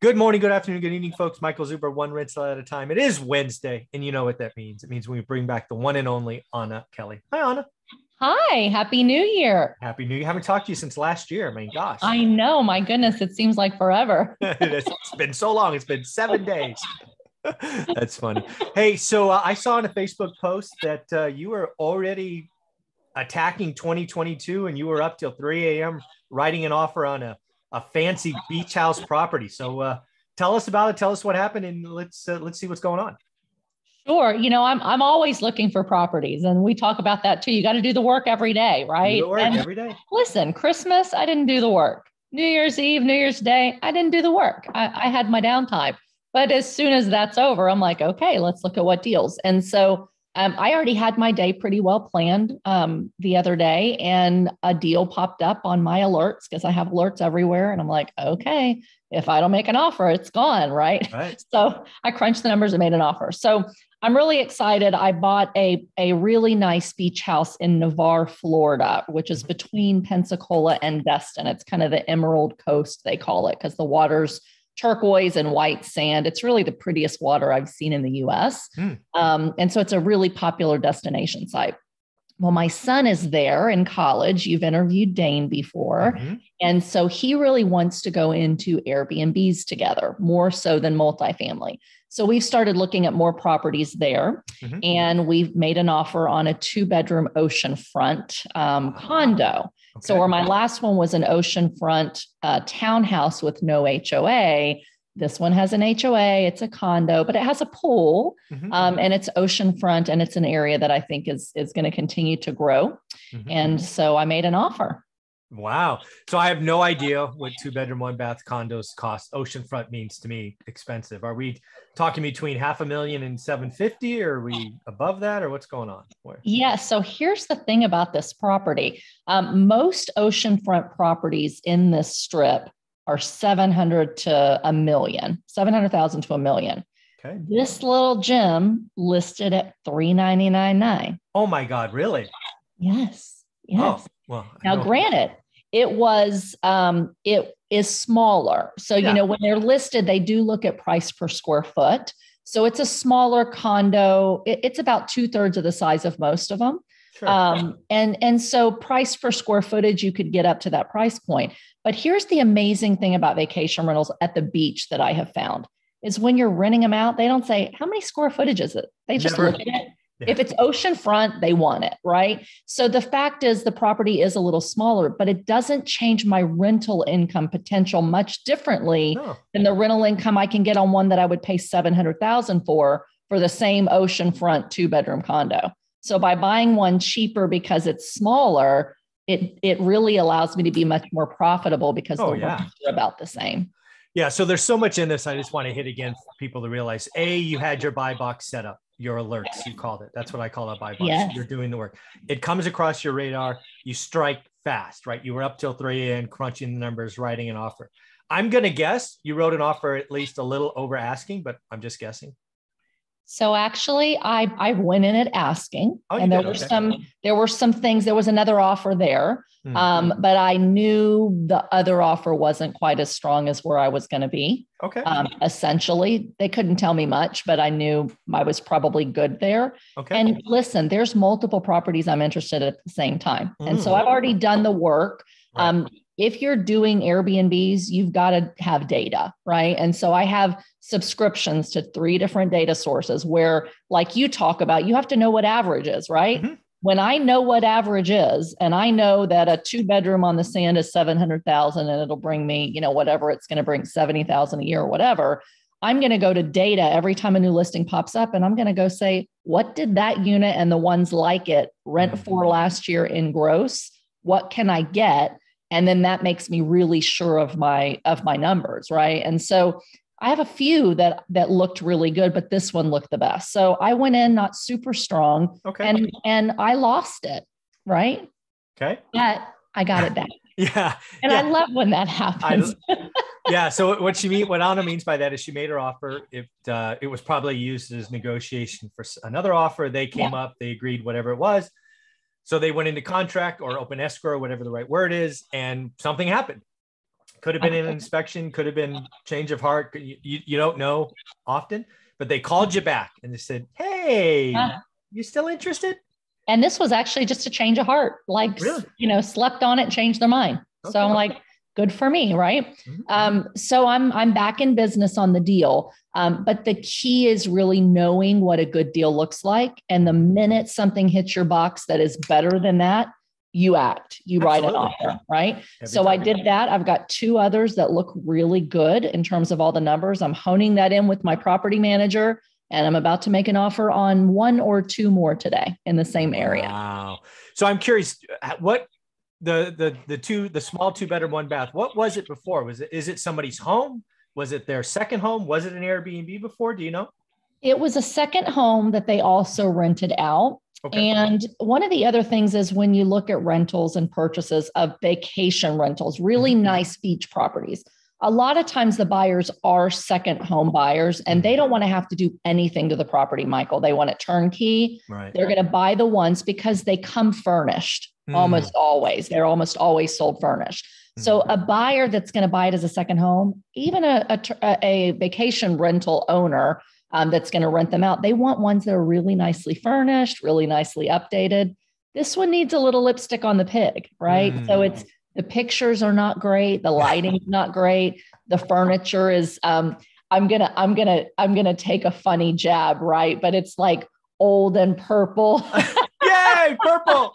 Good morning, good afternoon, good evening, folks. Michael Zuber, one rental at a time. It is Wednesday, and you know what that means. It means we bring back the one and only Anna Kelly. Hi, Anna. Hi, Happy New Year. Happy New Year. Haven't talked to you since last year. I mean, gosh, I know, my goodness, it seems like forever. it's been so long. It's been 7 days. That's funny. Hey, so I saw in a Facebook post that you were already attacking 2022 and you were up till 3 a.m. writing an offer on a fancy beach house property. So tell us about it. Tell us what happened, and let's see what's going on. Sure. I'm always looking for properties, and we talk about that too. You got to do the work every day, Do right? the work And every day. listen, Christmas, I didn't do the work. New Year's Eve, New Year's Day, I didn't do the work. I had my downtime. But as soon as that's over, I'm like, okay, let's look at what deals. And so I already had my day pretty well planned the other day, and a deal popped up on my alerts because I have alerts everywhere. And I'm like, okay, if I don't make an offer, it's gone, right? Right. So I crunched the numbers and made an offer. So I'm really excited. I bought a really nice beach house in Navarre, Florida, which is between Pensacola and Destin. It's kind of the Emerald Coast, they call it, because the water's turquoise and white sand. It's really the prettiest water I've seen in the US. And so it's a really popular destination site. Well, my son is there in college. You've interviewed Dane before. Mm-hmm. And so he really wants to go into Airbnbs together, more so than multifamily. So we've started looking at more properties there. Mm-hmm. And we've made an offer on a 2-bedroom oceanfront condo. Okay. So where my last one was an oceanfront townhouse with no HOA, this one has an HOA. It's a condo, but it has a pool, Mm-hmm. and it's oceanfront, and it's an area that I think is going to continue to grow. Mm-hmm. And so I made an offer. Wow. So I have no idea what 2-bedroom, 1-bath condos cost. Oceanfront means to me expensive. Are we talking between $500,000 and 750, or are we above that, or what's going on? Where? Yeah. So here's the thing about this property. Most oceanfront properties in this strip are 700 to a million, 700,000 to a million. Okay. This little gem listed at 399.9. Oh my God, really? Yes. Yes. Oh, well. Now, granted, it is smaller. So, Yeah. when they're listed, they do look at price per square foot. So it's a smaller condo. It's about 2/3 of the size of most of them. Sure. And so price per square footage, you could get up to that price point. But here's the amazing thing about vacation rentals at the beach that I have found is when you're renting them out, they don't say, how many square footage is it? They just Never. look at it. Yeah. If it's oceanfront, they want it, right? So the fact is the property is a little smaller, but it doesn't change my rental income potential much differently No. than the rental income I can get on one that I would pay $700,000 for the same oceanfront 2-bedroom condo. So by buying one cheaper because it's smaller, it really allows me to be much more profitable because the rents are about the same. Yeah. So there's so much in this. I just want to hit again for people to realize, you had your buy box set up, your alerts, you called it. That's what I call a buy box. Yes. You're doing the work. It comes across your radar. You strike fast, right? You were up till 3 a.m. crunching the numbers, writing an offer. I'm going to guess you wrote an offer at least a little over asking, but I'm just guessing. So actually, I went in at asking, and there were some things. There was another offer there, but I knew the other offer wasn't quite as strong as where I was going to be. Okay. Essentially, they couldn't tell me much, but I knew I was probably good there. Okay. And listen, there's multiple properties I'm interested in at the same time, and so I've already done the work. Right. If you're doing Airbnbs, you've got to have data, right? And so I have subscriptions to 3 different data sources where, like you talk about, you have to know what average is, right? Mm-hmm. When I know what average is, and I know that a 2-bedroom on the sand is 700,000 and it'll bring me, whatever it's going to bring, 70,000 a year or whatever, I'm going to go to data every time a new listing pops up. And I'm going to go say, what did that unit and the ones like it rent for last year in gross? What can I get? And then that makes me really sure of my numbers, right? And so I have a few that looked really good, but this one looked the best. So I went in not super strong, and I lost it, right? Okay. But I got it back. Yeah. And I love when that happens. Yeah. So what Anna means by that is she made her offer. It was probably used as negotiation for another offer. They came up, they agreed, whatever it was. So they went into contract or open escrow, whatever the right word is, and something happened. Could have been an inspection, could have been change of heart. You don't know often, but they called you back and they said, hey, you still interested? And this was actually just a change of heart, like, Really? Slept on it, changed their mind. Okay. So I'm like, good for me. Right. Mm-hmm. So I'm back in business on the deal. But the key is really knowing what a good deal looks like. And the minute something hits your box that is better than that, you act, you write an offer, right? So I did that. I've got 2 others that look really good in terms of all the numbers. I'm honing that in with my property manager, and I'm about to make an offer on 1 or 2 more today in the same area. Wow. So I'm curious, what the small 2-bedroom 1-bath, what was it before? Is it somebody's home? Was it their second home? Was it an Airbnb before? Do you know? It was a second home that they also rented out. Okay. And one of the other things is when you look at rentals and purchases of vacation rentals, really nice beach properties, a lot of times the buyers are second home buyers and they don't want to have to do anything to the property, Michael. They want it turnkey. Right. They're going to buy the ones because they come furnished almost always. They're almost always sold furnished. So a buyer that's going to buy it as a second home, even a vacation rental owner that's going to rent them out, they want ones that are really nicely furnished, really nicely updated. This one needs a little lipstick on the pig, right? So the pictures are not great, the lighting's not great, the furniture is. I'm gonna take a funny jab, right? But it's like old and purple. Yay, purple.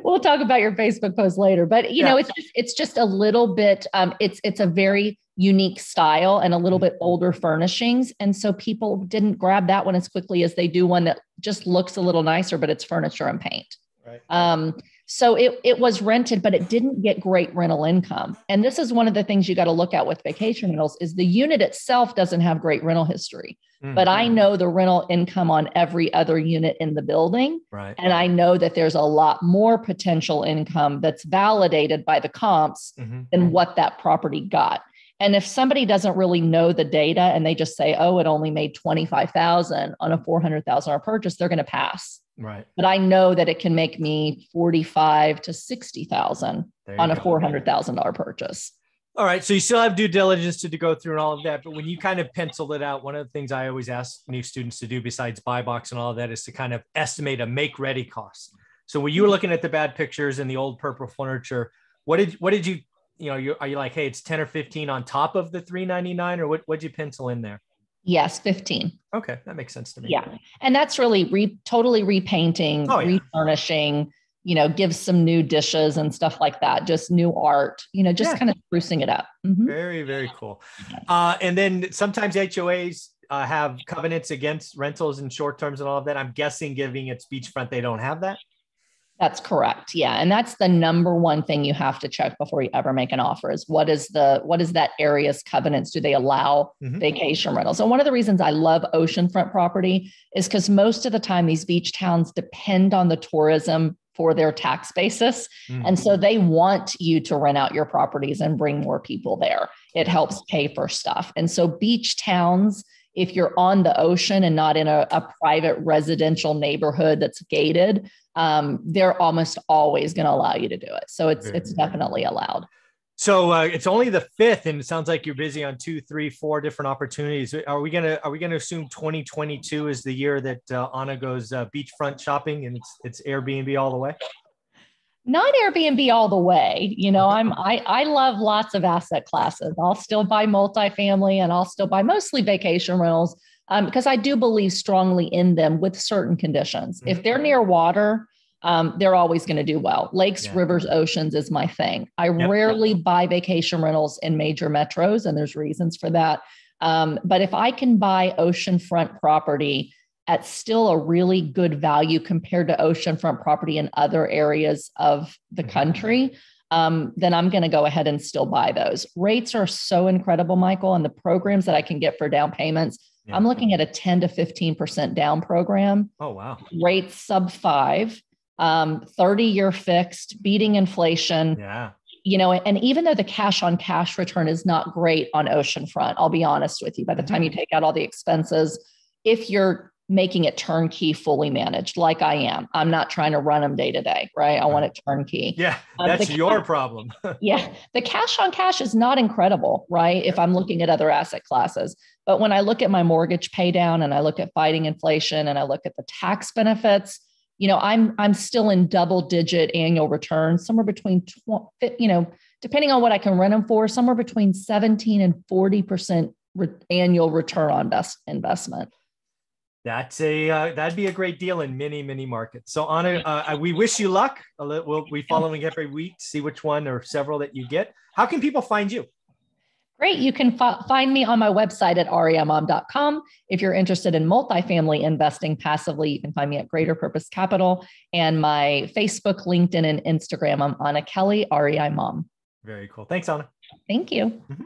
We'll talk about your Facebook post later, but it's just a little bit, it's a very unique style and a little bit older furnishings. And so people didn't grab that one as quickly as they do one that just looks a little nicer, but it's furniture and paint. Right. So it was rented, but it didn't get great rental income. And this is one of the things you got to look at with vacation rentals is the unit itself doesn't have great rental history, but I know the rental income on every other unit in the building. Right. And I know that there's a lot more potential income that's validated by the comps than what that property got. And if somebody doesn't really know the data and they just say, oh, it only made $25,000 on a $400,000 purchase, they're going to pass. Right. But I know that it can make me $45,000 to $60,000 on a $400,000 purchase. All right. So you still have due diligence to go through and all of that. But when you kind of pencil it out, one of the things I always ask new students to do besides buy box and all of that is to kind of estimate a make ready cost. So when you were looking at the bad pictures and the old purple furniture, what did you are you like, hey, it's 10 or 15 on top of the $399, or what'd you pencil in there? Yes, 15. Okay, that makes sense to me. Yeah, and that's really totally repainting, refurnishing. Give some new dishes and stuff like that. Just new art. Just kind of sprucing it up. Very, very cool. And then sometimes HOAs have covenants against rentals and short terms and all of that. I'm guessing, giving it's beachfront, they don't have that. That's correct. Yeah. And that's the number one thing you have to check before you ever make an offer is what is that area's covenants? Do they allow vacation rentals? And one of the reasons I love oceanfront property is because most of the time these beach towns depend on the tourism for their tax basis. And so they want you to rent out your properties and bring more people there. It helps pay for stuff. And so beach towns, if you're on the ocean and not in a private residential neighborhood that's gated, they're almost always going to allow you to do it. So it's definitely allowed. So it's only the 5th, and it sounds like you're busy on 2, 3, 4 different opportunities. Are we gonna assume 2022 is the year that Anna goes beachfront shopping and it's Airbnb all the way? Not Airbnb all the way. I love lots of asset classes. I'll still buy multifamily and I'll still buy mostly vacation rentals because I do believe strongly in them with certain conditions. If they're near water, they're always going to do well. Lakes, rivers, oceans is my thing. I rarely buy vacation rentals in major metros, and there's reasons for that. But if I can buy oceanfront property at still a really good value compared to oceanfront property in other areas of the country, then I'm going to go ahead and still buy those. Rates are so incredible, Michael, and the programs that I can get for down payments. I'm looking at a 10 to 15% down program. Oh, wow. Rates sub 5, 30-year fixed, beating inflation. Yeah. And even though the cash on cash return is not great on oceanfront, I'll be honest with you, by the time you take out all the expenses, if you're making it turnkey, fully managed, like I am. I'm not trying to run them day to day, right? I want it turnkey. Yeah, that's your problem. Yeah, the cash on cash is not incredible, right? If I'm looking at other asset classes. But when I look at my mortgage pay down and I look at fighting inflation and I look at the tax benefits, I'm still in double digit annual returns, somewhere between, depending on what I can rent them for, somewhere between 17 and 40% annual return on investment. That'd be a great deal in many, many markets. So Anna, we wish you luck. We'll be following every week to see which one or several that you get. How can people find you? Great. You can find me on my website at reimom.com. If you're interested in multifamily investing passively, you can find me at Greater Purpose Capital, and my Facebook, LinkedIn, and Instagram. I'm Anna Kelly, REI Mom. Very cool. Thanks, Anna. Thank you. Mm-hmm.